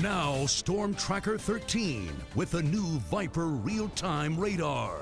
Now Storm Tracker 13 with the new Viper real-time radar.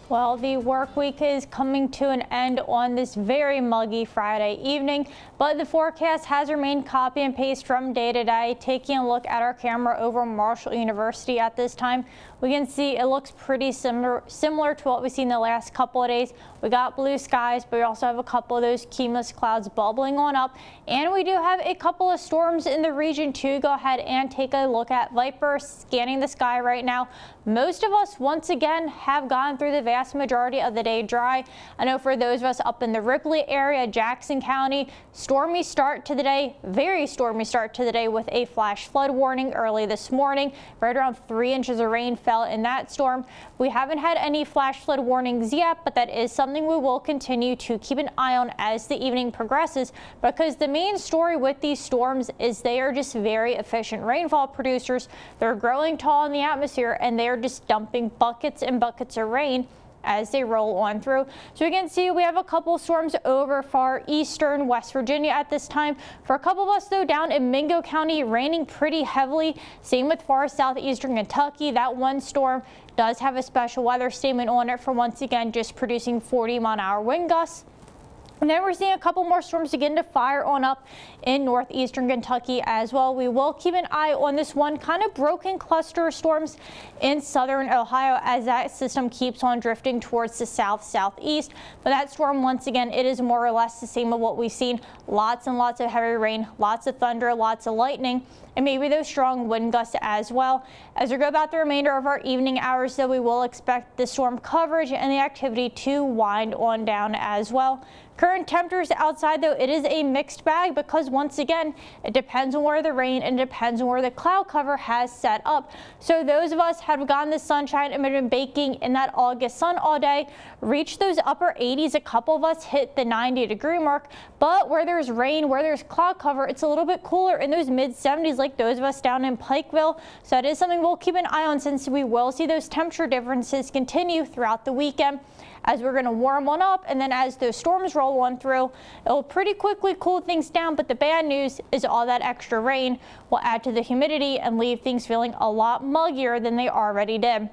Well, the work week is coming to an end on this very muggy Friday evening, but the forecast has remained copy and paste from day to day. Taking a look at our camera over Marshall University at this time, we can see it looks pretty similar to what we've seen the last couple of days. We got blue skies, but we also have a couple of those cumulus clouds bubbling on up, and we do have a couple of storms in the region too. Go ahead and take a look at Viper scanning the sky right now. Most of us once again have gone through the vast majority of the day dry. I know for those of us up in the Ripley area, Jackson County, stormy start to the day, very stormy start to the day with a flash flood warning early this morning. Right around 3 inches of rain fell in that storm. We haven't had any flash flood warnings yet, but that is something we will continue to keep an eye on as the evening progresses, because the main story with these storms is they are just very efficient rainfall producers. They're growing tall in the atmosphere and they are just dumping buckets and buckets of rain as they roll on through. So we can see we have a couple storms over far eastern West Virginia at this time. For a couple of us though, down in Mingo County, raining pretty heavily. Same with far southeastern Kentucky. That one storm does have a special weather statement on it for once again just producing 40-mile-an-hour wind gusts. And then we're seeing a couple more storms begin to fire on up in northeastern Kentucky as well. We will keep an eye on this one kind of broken cluster of storms in southern Ohio as that system keeps on drifting towards the southeast. But that storm, once again, it is more or less the same of what we've seen. Lots and lots of heavy rain, lots of thunder, lots of lightning, and maybe those strong wind gusts as well. As we go about the remainder of our evening hours, though, we will expect the storm coverage and the activity to wind on down as well. Current temperatures outside, though, it is a mixed bag because once again, it depends on where the rain and depends on where the cloud cover has set up. So those of us have gotten the sunshine and been baking in that August sun all day, reached those upper 80s. A couple of us hit the 90-degree mark, but where there's rain, where there's cloud cover, it's a little bit cooler in those mid 70s like those of us down in Pikeville. So that is something we'll keep an eye on since we will see those temperature differences continue throughout the weekend, as we're going to warm on up, and then as those storms roll on through, it will pretty quickly cool things down. But the bad news is all that extra rain will add to the humidity and leave things feeling a lot muggier than they already did.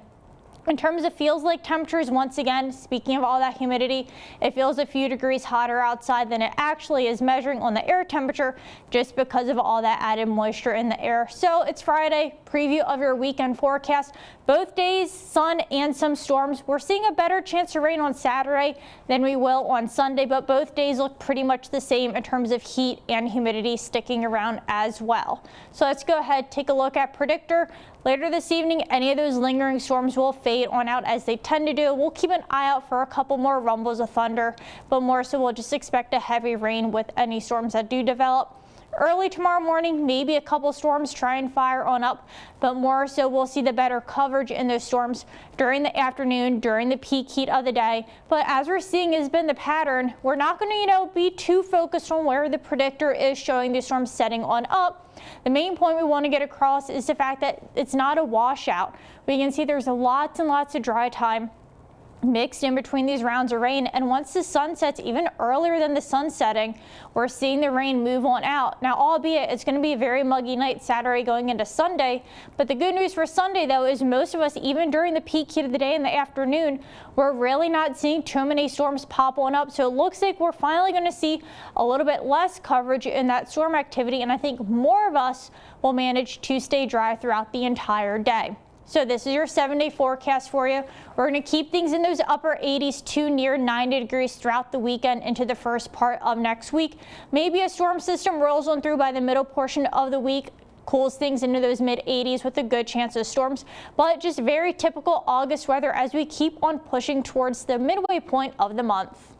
In terms of feels like temperatures, once again, speaking of all that humidity, it feels a few degrees hotter outside than it actually is measuring on the air temperature just because of all that added moisture in the air. So it's Friday, preview of your weekend forecast. Both days, sun and some storms. We're seeing a better chance of rain on Saturday than we will on Sunday, but both days look pretty much the same in terms of heat and humidity sticking around as well. So let's go ahead, take a look at Predictor. Later this evening, any of those lingering storms will fade on out as they tend to do. We'll keep an eye out for a couple more rumbles of thunder, but more so we'll just expect a heavy rain with any storms that do develop. Early tomorrow morning, maybe a couple storms try and fire on up, but more so we'll see the better coverage in those storms during the afternoon, during the peak heat of the day. But as we're seeing has been the pattern, we're not going to, be too focused on where the predictor is showing the storms setting on up. The main point we want to get across is the fact that it's not a washout. We can see there's lots and lots of dry time mixed in between these rounds of rain, and once the sun sets, even earlier than the sun setting, we're seeing the rain move on out. Now, albeit it's going to be a very muggy night Saturday going into Sunday, but the good news for Sunday though is most of us, even during the peak heat of the day in the afternoon, we're really not seeing too many storms pop on up. So it looks like we're finally going to see a little bit less coverage in that storm activity, and I think more of us will manage to stay dry throughout the entire day. So this is your 7-day forecast for you. We're going to keep things in those upper 80s to near 90 degrees throughout the weekend into the first part of next week. Maybe a storm system rolls on through by the middle portion of the week, cools things into those mid 80s with a good chance of storms, but just very typical August weather as we keep on pushing towards the midway point of the month.